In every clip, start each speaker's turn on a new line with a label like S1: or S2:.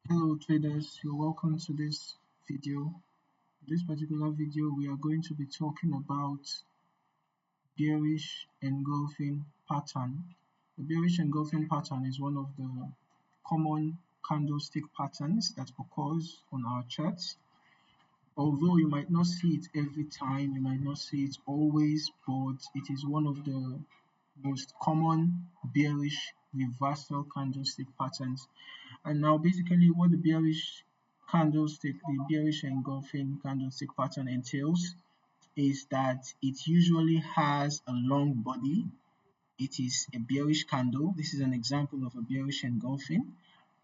S1: Hello traders, you're welcome to this video. In this particular video, we are going to be talking about bearish engulfing pattern. The bearish engulfing pattern is one of the common candlestick patterns that occurs on our charts. Although you might not see it every time, you might not see it always, but it is one of the most common bearish reversal candlestick patterns. And now basically what the bearish engulfing candlestick pattern entails is that it usually has a long body. It is a bearish candle. This is an example of a bearish engulfing.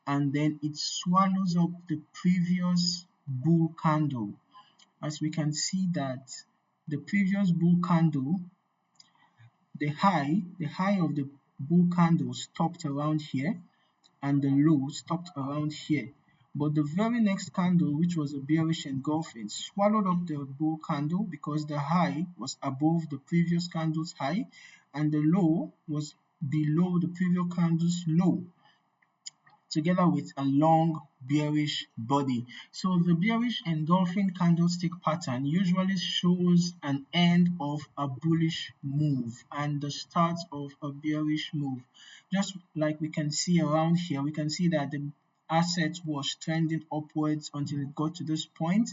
S1: And then it swallows up the previous bull candle. As we can see that the previous bull candle, the high of the bull candle stopped around here, and the low stopped around here. But the very next candle, which was a bearish engulfing, swallowed up the bull candle because the high was above the previous candle's high and the low was below the previous candle's low, together with a long bearish body. So the bearish engulfing candlestick pattern usually shows an end of a bullish move and the start of a bearish move. Just like we can see around here, we can see that the asset was trending upwards until it got to this point.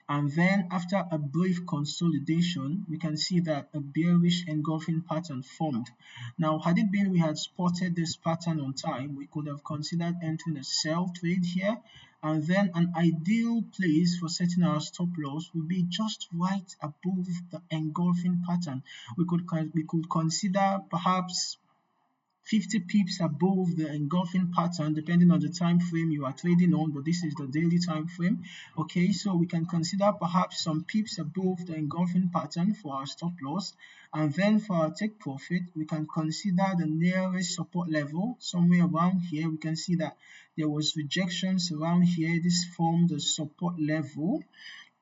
S1: And then after a brief consolidation, we can see that a bearish engulfing pattern formed. Now, had it been we had spotted this pattern on time, we could have considered entering a sell trade here, and then an ideal place for setting our stop loss would be just right above the engulfing pattern. We could consider perhaps 50 pips above the engulfing pattern, depending on the time frame you are trading on, but this is the daily time frame. Okay, so we can consider perhaps some pips above the engulfing pattern for our stop loss, and then for our take profit, we can consider the nearest support level somewhere around here. We can see that there was rejections around here. This formed the support level,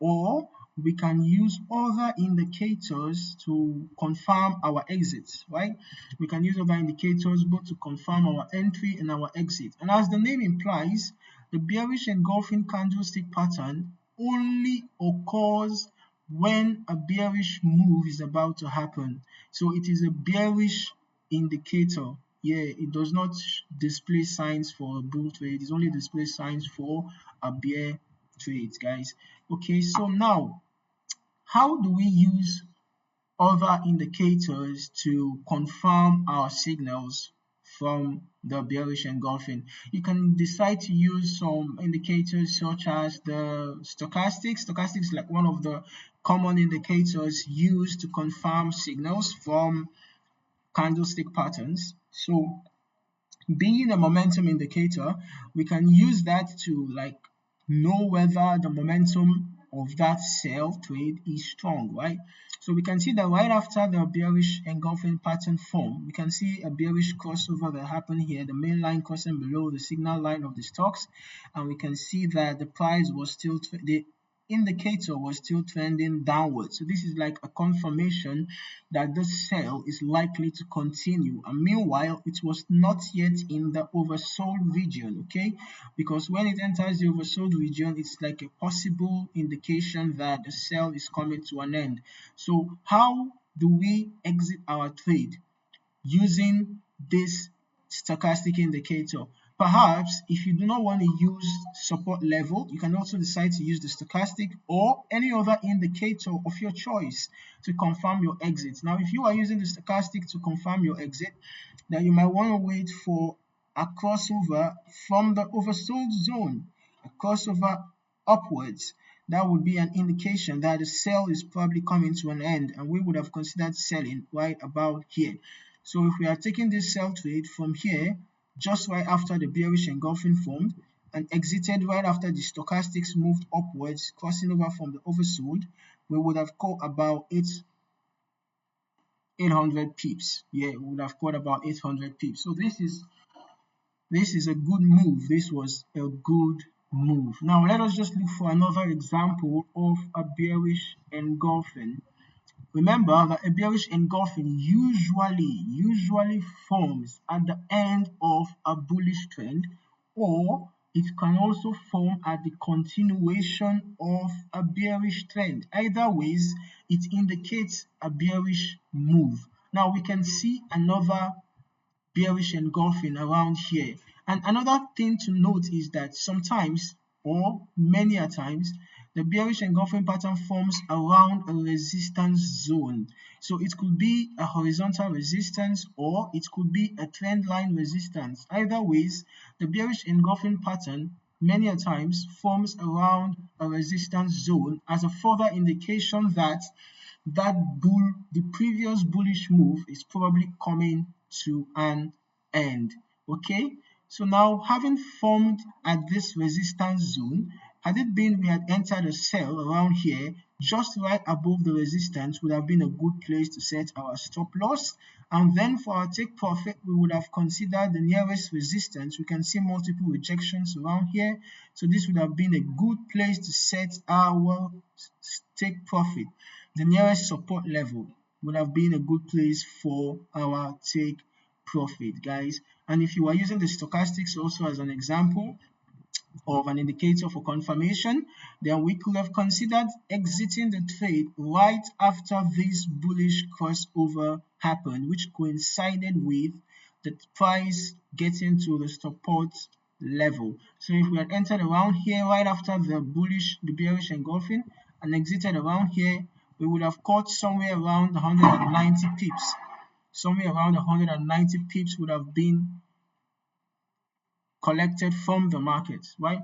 S1: or we can use other indicators to confirm our exits, right? We can use other indicators both to confirm our entry and our exit. And as the name implies, the bearish engulfing candlestick pattern only occurs when a bearish move is about to happen. So it is a bearish indicator. Yeah, it does not display signs for a bull trade. It only displays signs for a bear trade, guys. Okay, so now how do we use other indicators to confirm our signals from the bearish engulfing? You can decide to use some indicators such as the stochastics. Stochastics is like one of the common indicators used to confirm signals from candlestick patterns. So being a momentum indicator, we can use that to know whether the momentum of that sell trade is strong, right? So we can see that right after the bearish engulfing pattern form, we can see a bearish crossover that happened here, the main line crossing below the signal line of the stocks, and we can see that the price was still the indicator was still trending downwards. So this is like a confirmation that the sell is likely to continue, and meanwhile it was not yet in the oversold region. Okay, because when it enters the oversold region, it's like a possible indication that the sell is coming to an end. So how do we exit our trade? Using this stochastic indicator. Perhaps if you do not want to use support level, you can also decide to use the stochastic or any other indicator of your choice to confirm your exit. Now, if you are using the stochastic to confirm your exit, then you might want to wait for a crossover from the oversold zone, a crossover upwards. That would be an indication that the sell is probably coming to an end, and we would have considered selling right about here. So if we are taking this sell trade from here, just right after the bearish engulfing formed, and exited right after the stochastics moved upwards, crossing over from the oversold, we would have caught about 800 pips. Yeah, we would have caught about 800 pips. So this is a good move. This was a good move. Now let us just look for another example of a bearish engulfing. Remember that a bearish engulfing usually forms at the end of a bullish trend, or it can also form at the continuation of a bearish trend. Either ways, it indicates a bearish move. Now we can see another bearish engulfing around here. And another thing to note is that sometimes, or many a times, the bearish engulfing pattern forms around a resistance zone. So it could be a horizontal resistance or it could be a trend line resistance. Either ways, the bearish engulfing pattern many a times forms around a resistance zone as a further indication that the previous bullish move is probably coming to an end. Okay, so now having formed at this resistance zone, had it been we had entered a sell around here just right above the resistance, would have been a good place to set our stop loss. And then for our take profit, we would have considered the nearest resistance. We can see multiple rejections around here, so this would have been a good place to set our take profit. The nearest support level would have been a good place for our take profit, guys. And if you are using the stochastics also as an example of an indicator for confirmation, then we could have considered exiting the trade right after this bullish crossover happened, which coincided with the price getting to the support level. So if we had entered around here right after the bearish engulfing and exited around here, we would have caught somewhere around 190 pips. Somewhere around 190 pips would have been collected from the market, right?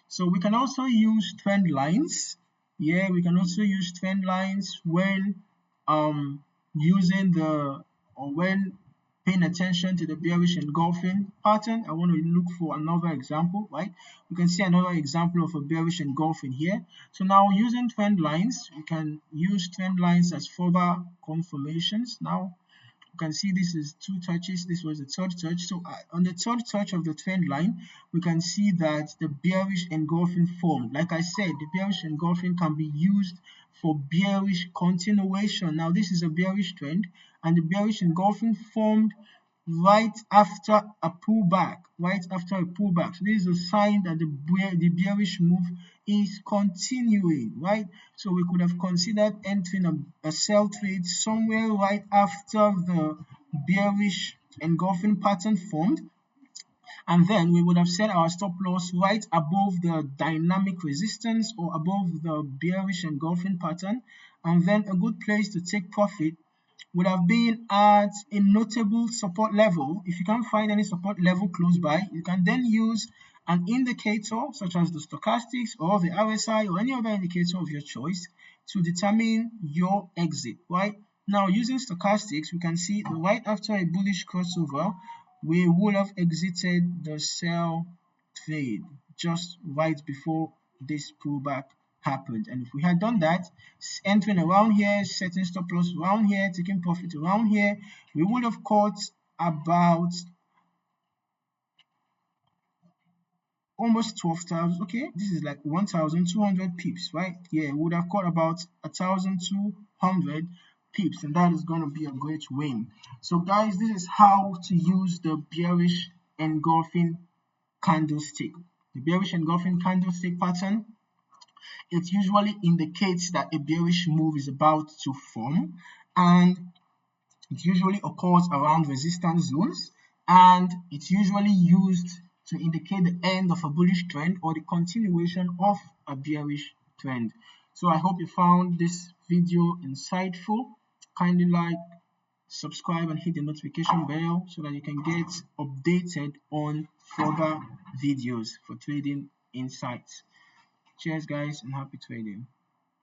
S1: So we can also use trend lines. Yeah, we can also use trend lines when when paying attention to the bearish engulfing pattern. I want to look for another example, right? We can see another example of a bearish engulfing here. So now using trend lines, we can use trend lines as further confirmations. Now you can see this is 2 touches, this was the 3rd touch. So on the 3rd touch of the trend line, we can see that the bearish engulfing formed. Like I said, the bearish engulfing can be used for bearish continuation. Now this is a bearish trend and the bearish engulfing formed right after a pullback, So this is a sign that the bearish move is continuing, right? So we could have considered entering a sell trade somewhere right after the bearish engulfing pattern formed, and then we would have set our stop loss right above the dynamic resistance or above the bearish engulfing pattern, and then a good place to take profit would have been at a notable support level. If you can't find any support level close by, you can then use an indicator such as the stochastics or the RSI or any other indicator of your choice to determine your exit, right? Now using stochastics, we can see right after a bullish crossover, we would have exited the sell trade just right before this pullback happened. And if we had done that, entering around here, setting stop loss around here, taking profit around here, we would have caught about almost 12,000. Okay, this is like 1,200 pips, right? Yeah, we would have caught about 1,200 pips, and that is going to be a great win. So guys, this is how to use the bearish engulfing candlestick. The bearish engulfing candlestick pattern, it usually indicates that a bearish move is about to form, and it usually occurs around resistance zones, and it's usually used to indicate the end of a bullish trend or the continuation of a bearish trend. So I hope you found this video insightful. Kindly like, subscribe and hit the notification bell so that you can get updated on further videos for trading insights. Cheers guys, and happy trading.